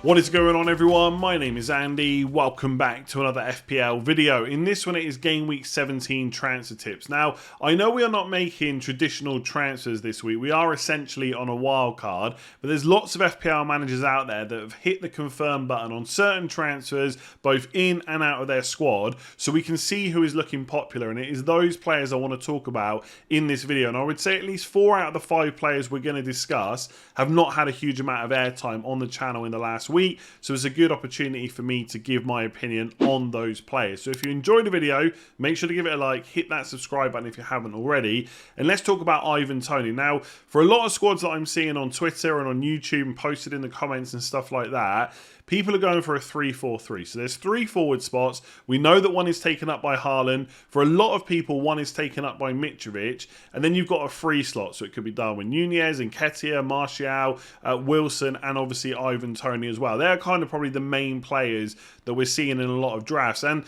What is going on, everyone? My name is Andy. Welcome back to another FPL video. In this one, it is Game Week 17 transfer tips. Now, I know we are not making traditional transfers this week. We are essentially on a wild card, but there's lots of FPL managers out there that have hit the confirm button on certain transfers, both in and out of their squad, so we can see who is looking popular, and it is those players I want to talk about in this video. And I would say at least 4 out of the 5 players we're going to discuss have not had a huge amount of airtime on the channel in the last week, so it's a good opportunity for me to give my opinion on those players. So if you enjoyed the video, make sure to give it a like, hit that subscribe button if you haven't already, and let's talk about Ivan Toney. Now, for a lot of squads that I'm seeing on Twitter and on YouTube and posted in the comments and stuff like that, people are going for a 3-4-3. So there's 3 forward spots. We know that one is taken up by Haaland. For a lot of people, one is taken up by Mitrovic. And then you've got a free slot. So it could be Darwin Nunez, Nketiah, Martial, Wilson, and obviously Ivan Toney as well. They're kind of probably the main players that we're seeing in a lot of drafts. And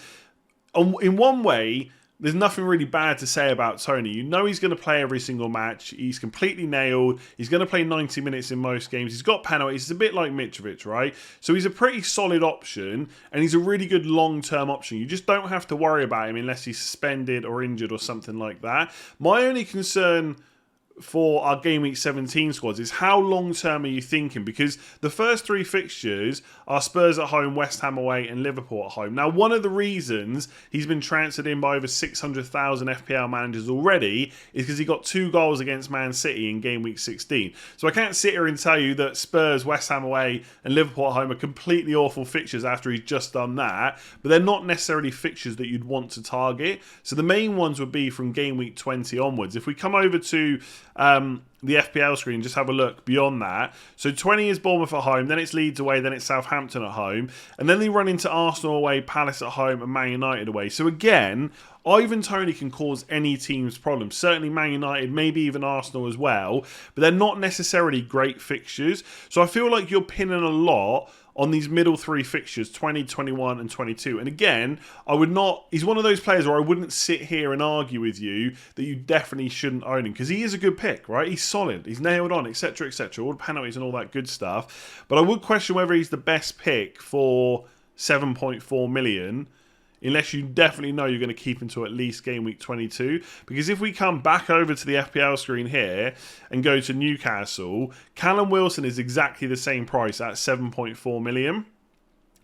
in one way, there's nothing really bad to say about Toney. You know he's going to play every single match. He's completely nailed. He's going to play 90 minutes in most games. He's got penalties. It's a bit like Mitrovic, right? So he's a pretty solid option, and he's a really good long-term option. You just don't have to worry about him unless he's suspended or injured or something like that. My only concern for our Game Week 17 squads is how long term are you thinking, because the first 3 fixtures are Spurs at home, West Ham away and Liverpool at home. Now, one of the reasons he's been transferred in by over 600,000 FPL managers already is because he got 2 goals against Man City in Game Week 16. So I can't sit here and tell you that Spurs, West Ham away and Liverpool at home are completely awful fixtures after he's just done that, but they're not necessarily fixtures that you'd want to target. So the main ones would be from Game Week 20 onwards. If we come over to the FPL screen, just have a look beyond that. So 20 is Bournemouth at home, then it's Leeds away, then it's Southampton at home, and then they run into Arsenal away, Palace at home and Man United away. So again, Ivan Toney can cause any team's problems. Certainly Man United, maybe even Arsenal as well, but they're not necessarily great fixtures. So I feel like you're pinning a lot on these middle 3 fixtures, 20, 21 and 22. And again, he's one of those players where I wouldn't sit here and argue with you that you definitely shouldn't own him, because he is a good pick, right? He's solid, he's nailed on, etc, etc, all the penalties and all that good stuff. But I would question whether he's the best pick for 7.4 million, unless you definitely know you're going to keep him to at least Game Week 22. Because if we come back over to the FPL screen here and go to Newcastle, Callum Wilson is exactly the same price at 7.4 million.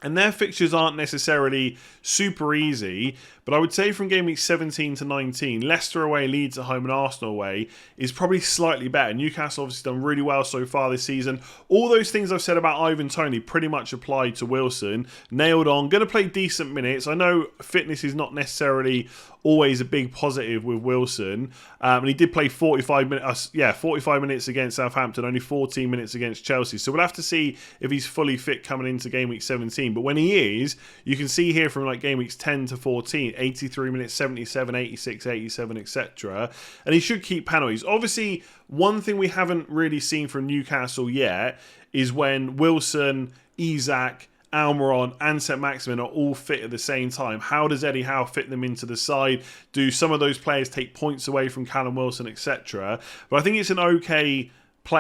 And their fixtures aren't necessarily super easy, but I would say from Game Week 17 to 19, Leicester away, Leeds at home and Arsenal away is probably slightly better. Newcastle obviously done really well so far this season. All those things I've said about Ivan Toney pretty much apply to Wilson. Nailed on, going to play decent minutes. I know fitness is not necessarily always a big positive with Wilson, and he did play 45 minutes against Southampton, only 14 minutes against Chelsea. So we'll have to see if he's fully fit coming into Game Week 17. But when he is, you can see here from like Game Weeks 10 to 14, 83 minutes, 77, 86, 87, etc. And he should keep penalties. Obviously, one thing we haven't really seen from Newcastle yet is when Wilson, Isak, Almiron and Saint-Maximin are all fit at the same time. How does Eddie Howe fit them into the side? Do some of those players take points away from Callum Wilson, etc.? But I think it's an okay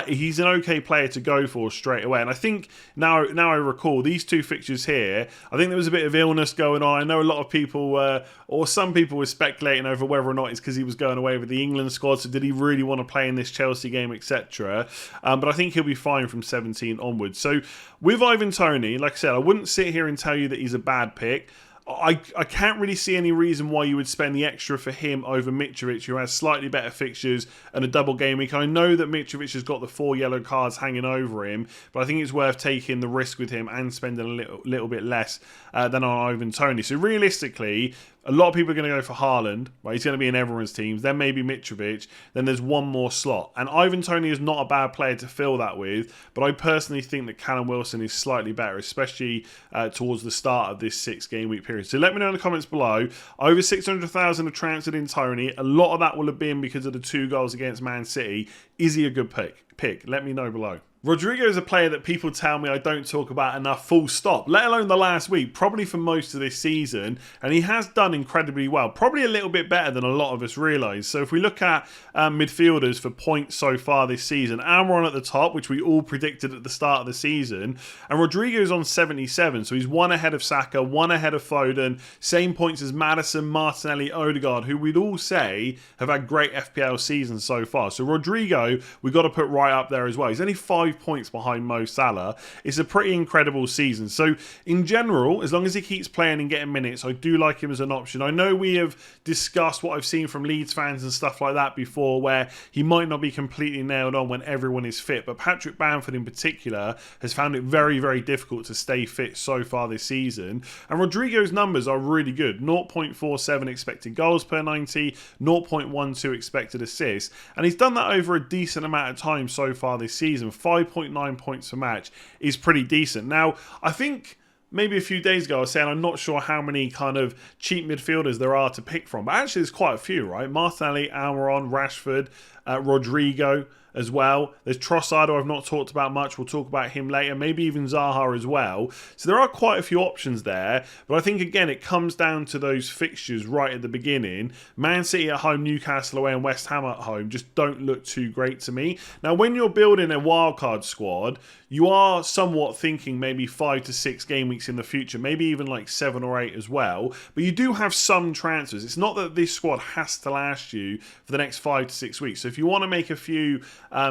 he's an okay player to go for straight away. And I think now I recall these 2 fixtures here, I think there was a bit of illness going on. I know a lot of people or some people were speculating over whether or not it's because he was going away with the England squad, so did he really want to play in this Chelsea game, etc. But I think he'll be fine from 17 onwards. So with Ivan Toney, like I said, I wouldn't sit here and tell you that he's a bad pick. I can't really see any reason why you would spend the extra for him over Mitrovic, who has slightly better fixtures and a double game week. I know that Mitrovic has got the 4 yellow cards hanging over him, but I think it's worth taking the risk with him and spending a little bit less than on Ivan Toney. So realistically, a lot of people are going to go for Haaland, right? He's going to be in everyone's teams. Then maybe Mitrovic. Then there's one more slot. And Ivan Toney is not a bad player to fill that with, but I personally think that Callum Wilson is slightly better, especially towards the start of this 6-game week period. So let me know in the comments below. Over 600,000 have transferred in Toney. A lot of that will have been because of the 2 goals against Man City. Is he a good pick? pick? Let me know below. Rodrigo is a player that people tell me I don't talk about enough, full stop, let alone the last week, probably for most of this season, and he has done incredibly well, probably a little bit better than a lot of us realise. So if we look at midfielders for points so far this season, Almiron at the top, which we all predicted at the start of the season, and Rodrigo's on 77, so he's one ahead of Saka, one ahead of Foden, same points as Maddison, Martinelli, Odegaard, who we'd all say have had great FPL seasons so far. So Rodrigo, we've got to put right up there as well. He's only 5 points behind Mo Salah. It's a pretty incredible season. So in general, as long as he keeps playing and getting minutes, I do like him as an option. I know we have discussed what I've seen from Leeds fans and stuff like that before, where he might not be completely nailed on when everyone is fit, but Patrick Bamford in particular has found it very, very difficult to stay fit so far this season. And Rodrigo's numbers are really good. 0.47 expected goals per 90, 0.12 expected assists, and he's done that over a decent amount of time so far this season. 5.9 points per match is pretty decent. Now, I think maybe a few days ago I was saying I'm not sure how many kind of cheap midfielders there are to pick from, but actually there's quite a few, right? Martinelli, Almiron, Rashford, Rodrigo as well. There's Trossard, who I've not talked about much. We'll talk about him later. Maybe even Zaha as well. So there are quite a few options there. But I think, again, it comes down to those fixtures right at the beginning. Man City at home, Newcastle away and West Ham at home just don't look too great to me. Now, when you're building a wildcard squad, you are somewhat thinking maybe 5 to 6 game weeks in the future, maybe even like 7 or 8 as well. But you do have some transfers. It's not that this squad has to last you for the next 5 to 6 weeks. So if you want to make a few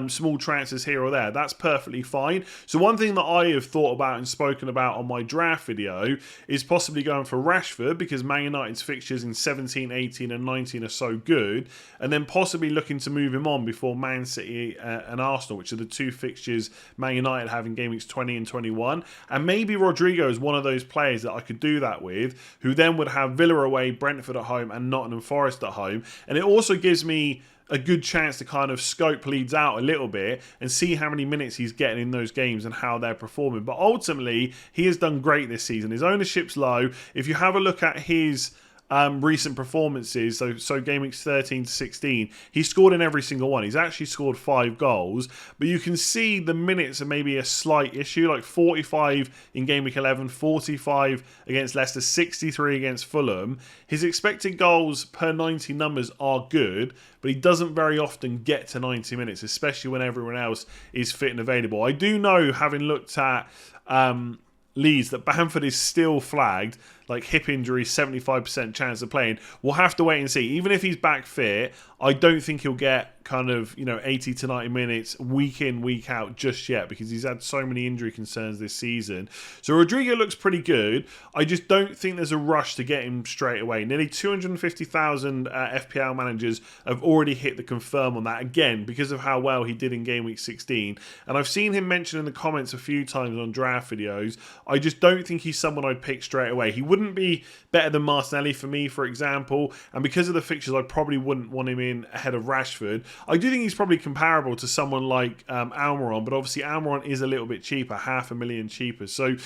small transfers here or there, that's perfectly fine. So one thing that I have thought about and spoken about on my draft video is possibly going for Rashford, because Man United's fixtures in 17, 18 and 19 are so good, and then possibly looking to move him on before Man City and Arsenal, which are the two fixtures Man United have in game weeks 20 and 21. And maybe Rodrigo is one of those players that I could do that with, who then would have Villa away, Brentford at home and Nottingham Forest at home. And it also gives me a good chance to kind of scope Leeds out a little bit and see how many minutes he's getting in those games and how they're performing. But ultimately, he has done great this season. His ownership's low. If you have a look at his recent performances, so game weeks 13 to 16, he scored in every single one. He's actually scored 5 goals, but you can see the minutes are maybe a slight issue, like 45 in game week 11, 45 against Leicester, 63 against Fulham. His expected goals per 90 numbers are good, but he doesn't very often get to 90 minutes, especially when everyone else is fit and available. I do know, having looked at Leeds, that Bamford is still flagged, like hip injury, 75% chance of playing. We'll have to wait and see. Even if he's back fit, I don't think he'll get kind of, 80 to 90 minutes week in, week out just yet, because he's had so many injury concerns this season. So Rodrigo looks pretty good. I just don't think there's a rush to get him straight away. Nearly 250,000 FPL managers have already hit the confirm on that, again, because of how well he did in game week 16. And I've seen him mentioned in the comments a few times on draft videos. I just don't think he's someone I'd pick straight away. He wouldn't be better than Martinelli for me, for example, and because of the fixtures, I probably wouldn't want him in ahead of Rashford. I do think he's probably comparable to someone like Almiron, but obviously Almiron is a little bit cheaper, $500,000 cheaper. So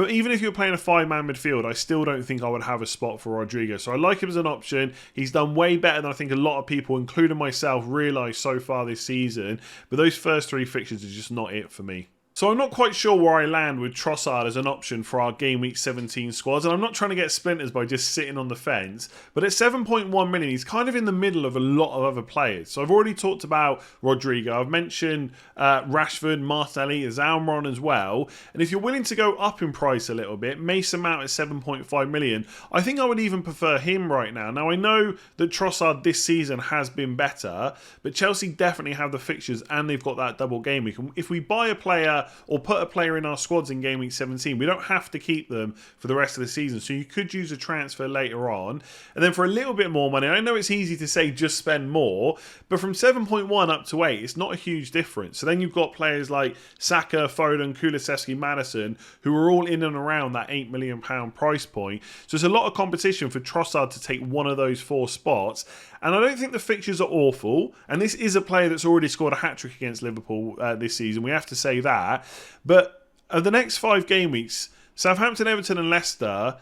even if you're playing a 5-man midfield, I still don't think I would have a spot for Rodrigo. So I like him as an option. He's done way better than I think a lot of people, including myself, realise so far this season. But those first 3 fixtures are just not it for me. So I'm not quite sure where I land with Trossard as an option for our Game Week 17 squads, and I'm not trying to get splinters by just sitting on the fence, but at 7.1 million, he's kind of in the middle of a lot of other players. So I've already talked about Rodrigo, I've mentioned Rashford, Martinelli, Almiron as well, and if you're willing to go up in price a little bit, Mason Mount at 7.5 million, I think I would even prefer him right now. Now I know that Trossard this season has been better, but Chelsea definitely have the fixtures and they've got that double game week. And if we buy a player or put a player in our squads in Game Week 17, we don't have to keep them for the rest of the season. So you could use a transfer later on. And then for a little bit more money, I know it's easy to say just spend more, but from 7.1 up to 8, it's not a huge difference. So then you've got players like Saka, Foden, Kulusevski, Maddison, who are all in and around that £8 million price point. So there's a lot of competition for Trossard to take one of those 4 spots. And I don't think the fixtures are awful. And this is a player that's already scored a hat-trick against Liverpool this season. We have to say that. But of the next 5 game weeks, Southampton, Everton and Leicester,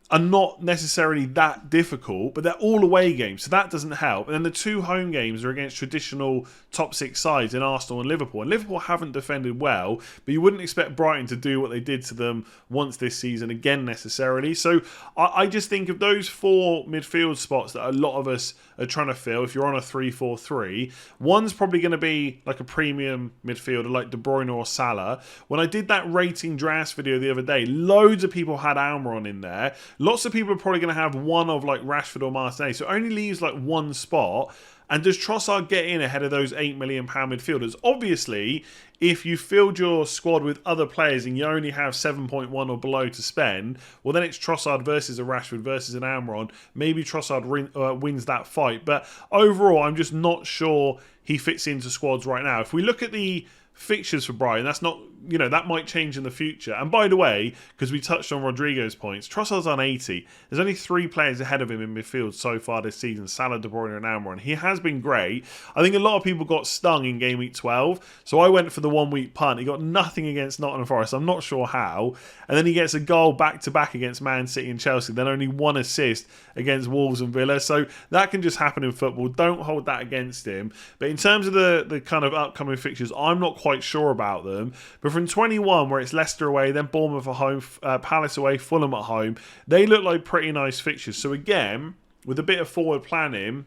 are not necessarily that difficult, but they're all away games, so that doesn't help. And then the 2 home games are against traditional top 6 sides in Arsenal and Liverpool. And Liverpool haven't defended well, but you wouldn't expect Brighton to do what they did to them once this season again necessarily. So I just think of those 4 midfield spots that a lot of us are trying to fill. If you're on a 3-4-3, one's probably going to be like a premium midfielder like De Bruyne or Salah. When I did that rating drafts video the other day, loads of people had Almiron in there. Lots of people are probably going to have one of like Rashford or Martinelli, so it only leaves like one spot. And does Trossard get in ahead of those £8 million midfielders? Obviously, if you filled your squad with other players and you only have 7.1 or below to spend, well, then it's Trossard versus a Rashford versus an Almiron. Maybe Trossard wins that fight. But overall, I'm just not sure he fits into squads right now. If we look at the fixtures for Brighton, that's not, that might change in the future. And by the way, because we touched on Rodrigo's points, Trossard's on 80. There's only 3 players ahead of him in midfield so far this season, Salah, De Bruyne and Almiron. He has been great. I think a lot of people got stung in game week 12, so I went for the 1 week punt. He got nothing against Nottingham Forest. I'm not sure how. And then he gets a goal back-to-back against Man City and Chelsea, then only 1 assist against Wolves and Villa. So that can just happen in football. Don't hold that against him. But in terms of the kind of upcoming fixtures, I'm not quite sure about them. But from 21, where it's Leicester away, then Bournemouth at home, Palace away, Fulham at home, they look like pretty nice fixtures. So again, with a bit of forward planning,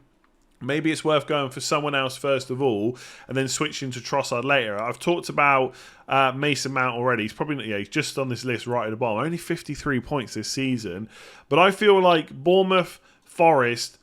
maybe it's worth going for someone else first of all and then switching to Trossard later. I've talked about Mason Mount already. He's probably he's just on this list right at the bottom. Only 53 points this season. But I feel like Bournemouth, Forest,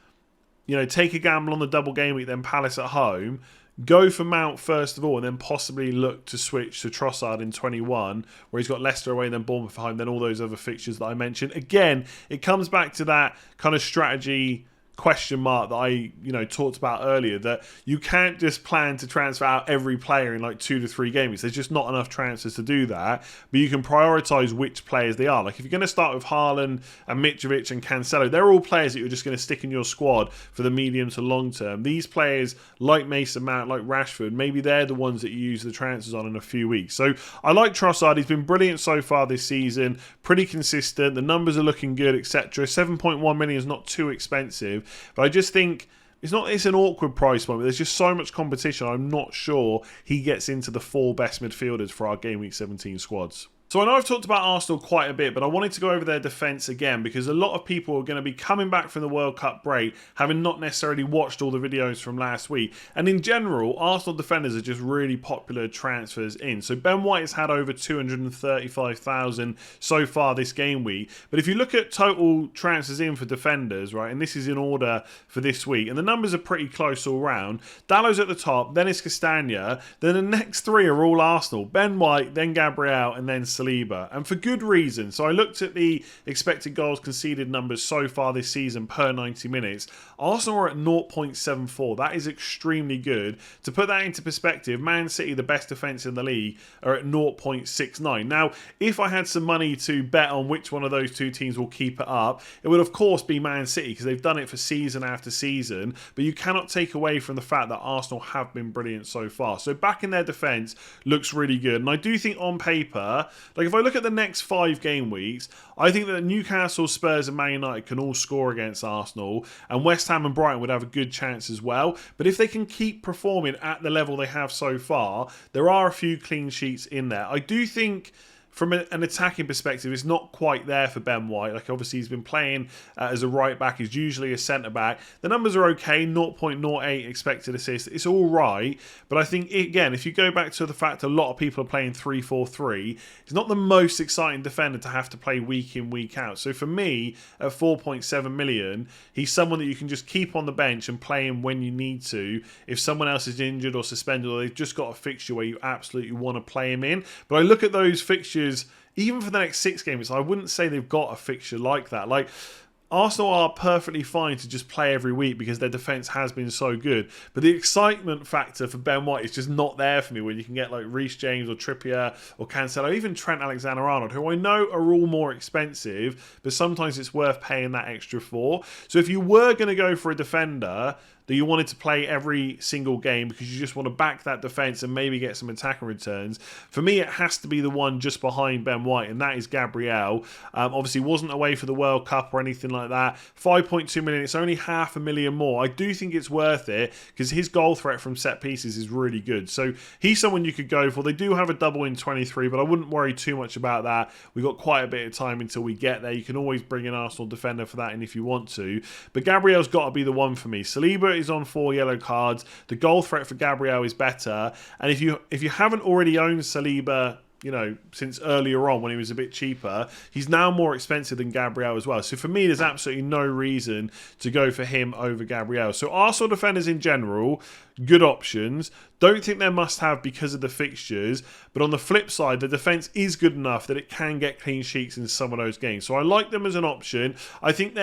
take a gamble on the double game week, then Palace at home. Go for Mount first of all and then possibly look to switch to Trossard in 21, where he's got Leicester away and then Bournemouth at home, then all those other fixtures that I mentioned. Again, it comes back to that kind of strategy question mark that I talked about earlier, that you can't just plan to transfer out every player in like 2 to 3 games. There's just not enough transfers to do that, but you can prioritise which players they are. Like if you're going to start with Haaland and Mitrovic and Cancelo, they're all players that you're just going to stick in your squad for the medium to long term. These players like Mason Mount, like Rashford, maybe they're the ones that you use the transfers on in a few weeks. So I like Trossard. He's been brilliant so far this season, pretty consistent, the numbers are looking good, etc. 7.1 million is not too expensive. But I just think it's an awkward price point, but there's just so much competition. I'm not sure he gets into the 4 best midfielders for our Game Week 17 squads. So I know I've talked about Arsenal quite a bit, but I wanted to go over their defence again because a lot of people are going to be coming back from the World Cup break having not necessarily watched all the videos from last week. And in general, Arsenal defenders are just really popular transfers in. So Ben White has had over 235,000 so far this game week. But if you look at total transfers in for defenders, right, and this is in order for this week, and the numbers are pretty close all round. Dallow's at the top, then it's Castagna, then the next 3 are all Arsenal. Ben White, then Gabriel, and then Saliba, and for good reason. So I looked at the expected goals conceded numbers so far this season per 90 minutes. Arsenal are at 0.74. That is extremely good. To put that into perspective, Man City, the best defence in the league, are at 0.69. Now, if I had some money to bet on which one of those 2 teams will keep it up, it would of course be Man City because they've done it for season after season, but you cannot take away from the fact that Arsenal have been brilliant so far. So back in their defence looks really good, and I do think on paper, like if I look at the next 5 game weeks, I think that Newcastle, Spurs and Man United can all score against Arsenal, and West Ham and Brighton would have a good chance as well. But if they can keep performing at the level they have so far, there are a few clean sheets in there. I do think from an attacking perspective, it's not quite there for Ben White. Like obviously he's been playing as a right back. He's usually a centre back. The numbers are okay. 0.08 expected assist. It's all right. But I think, again, if you go back to the fact a lot of people are playing 3-4-3, he's not the most exciting defender to have to play week in, week out. So for me, at 4.7 million, he's someone that you can just keep on the bench and play him when you need to. If someone else is injured or suspended, or they've just got a fixture where you absolutely want to play him in. But I look at those fixtures, even for the next 6 games, I wouldn't say they've got a fixture like that. Like, Arsenal are perfectly fine to just play every week because their defence has been so good. But the excitement factor for Ben White is just not there for me when you can get like Reece James or Trippier or Cancelo, even Trent Alexander-Arnold, who I know are all more expensive, but sometimes it's worth paying that extra for. So if you were going to go for a defender, that you wanted to play every single game because you just want to back that defence and maybe get some attacking returns, for me it has to be the one just behind Ben White, and that is Gabriel. Obviously wasn't away for the World Cup or anything like that. 5.2 million, it's only $500,000 more. I do think it's worth it because his goal threat from set pieces is really good. So he's someone you could go for. They do have a double in 23, but I wouldn't worry too much about that. We've got quite a bit of time until we get there. You can always bring an Arsenal defender for that, and if you want to. But Gabriel's got to be the one for me. Saliba is on 4 yellow cards. The goal threat for Gabriel is better. And if you haven't already owned Saliba, you know, since earlier on when he was a bit cheaper, he's now more expensive than Gabriel as well. So for me, there's absolutely no reason to go for him over Gabriel. So Arsenal defenders in general, good options. Don't think they're must-have because of the fixtures. But on the flip side, the defence is good enough that it can get clean sheets in some of those games. So I like them as an option. I think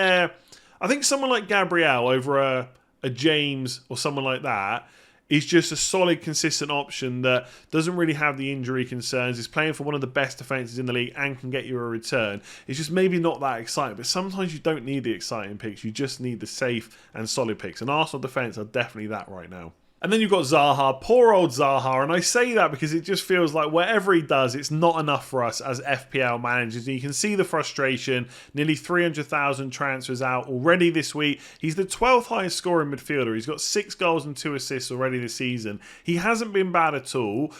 someone like Gabriel over a James or someone like that is just a solid, consistent option that doesn't really have the injury concerns. Is playing for one of the best defences in the league and can get you a return. It's just maybe not that exciting. But sometimes you don't need the exciting picks. You just need the safe and solid picks. And Arsenal defence are definitely that right now. And then you've got Zaha, poor old Zaha, and I say that because it just feels like whatever he does, it's not enough for us as FPL managers. And you can see the frustration, nearly 300,000 transfers out already this week. He's the 12th highest scoring midfielder. He's got 6 goals and 2 assists already this season. He hasn't been bad at all.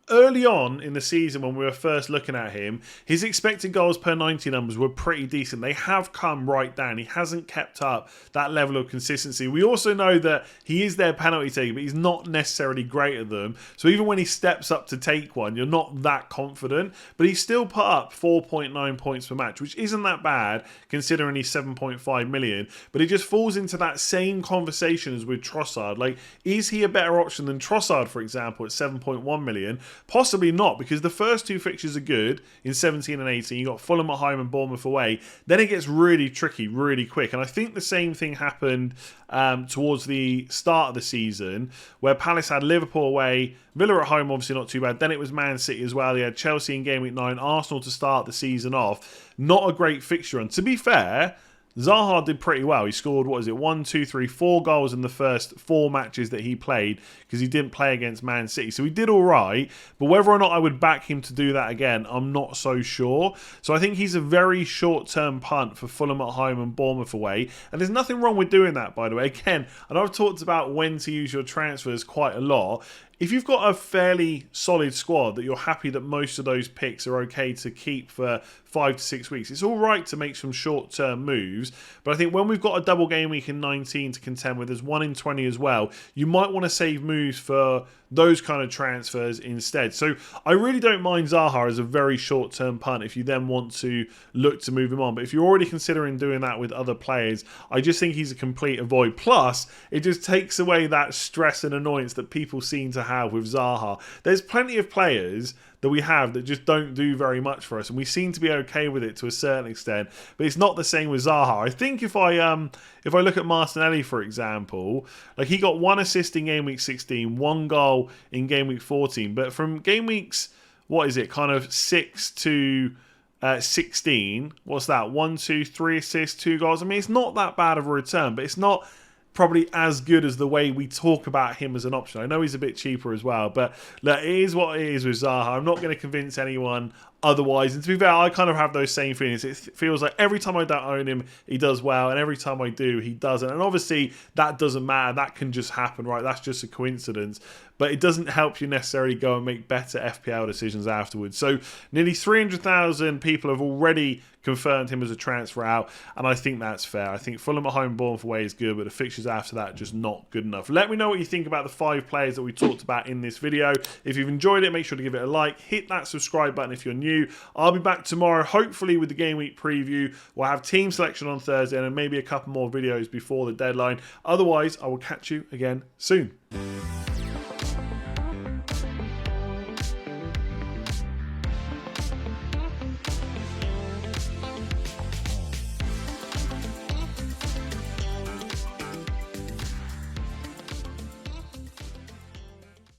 Early on in the season when we were first looking at him, his expected goals per 90 numbers were pretty decent. They have come right down. He hasn't kept up that level of consistency. We also know that he is their penalty taker, but he's not necessarily great at them. So even when he steps up to take one, you're not that confident. But he's still put up 4.9 points per match, which isn't that bad considering he's 7.5 million. But it just falls into that same conversation as with Trossard. Like, is he a better option than Trossard, for example, at 7.1 million? Possibly not, because the first 2 fixtures are good in 17 and 18. You got Fulham at home and Bournemouth away. Then it gets really tricky, really quick. And I think the same thing happened towards the start of the season, where Palace had Liverpool away, Villa at home, obviously not too bad. Then it was Man City as well. They had Chelsea in Game Week 9, Arsenal to start the season off. Not a great fixture. And to be fair, Zaha did pretty well. He scored, 4 goals in the first 4 matches that he played because he didn't play against Man City. So he did all right, but whether or not I would back him to do that again, I'm not so sure. So I think he's a very short-term punt for Fulham at home and Bournemouth away. And there's nothing wrong with doing that, by the way. Again, and I've talked about when to use your transfers quite a lot. If you've got a fairly solid squad that you're happy that most of those picks are okay to keep for 5 to 6 weeks, it's all right to make some short-term moves. But I think when we've got a double game week in 19 to contend with, there's 1 in 20 as well, you might want to save moves for those kind of transfers instead. So I really don't mind Zaha as a very short-term punt if you then want to look to move him on. But if you're already considering doing that with other players, I just think he's a complete avoid. Plus, it just takes away that stress and annoyance that people seem to have with Zaha. There's plenty of players that we have that just don't do very much for us, and we seem to be okay with it to a certain extent, but it's not the same with Zaha. I think if I look at Martinelli, for example, like, he got 1 assist in game week 16, 1 goal in game week 14, but from game weeks, 6 to 16, what's that, 1, 2, 3 assists, 2 goals. I mean, it's not that bad of a return, but it's not probably as good as the way we talk about him as an option. I know he's a bit cheaper as well, but look, it is what it is with Zaha. I'm not going to convince anyone otherwise. And to be fair, I kind of have those same feelings. It feels like every time I don't own him, he does well, and every time I do, he doesn't. And obviously, that doesn't matter. That can just happen, right? That's just a coincidence. But it doesn't help you necessarily go and make better FPL decisions afterwards. So nearly 300,000 people have already confirmed him as a transfer out, and I think that's fair. I think Fulham at home, Bournemouth away is good, but the fixtures after that just not good enough. Let me know what you think about the 5 players that we talked about in this video. If you've enjoyed it, make sure to give it a like. Hit that subscribe button if you're new. I'll be back tomorrow, hopefully with the game week preview. We'll have team selection on Thursday and maybe a couple more videos before the deadline. Otherwise, I will catch you again soon.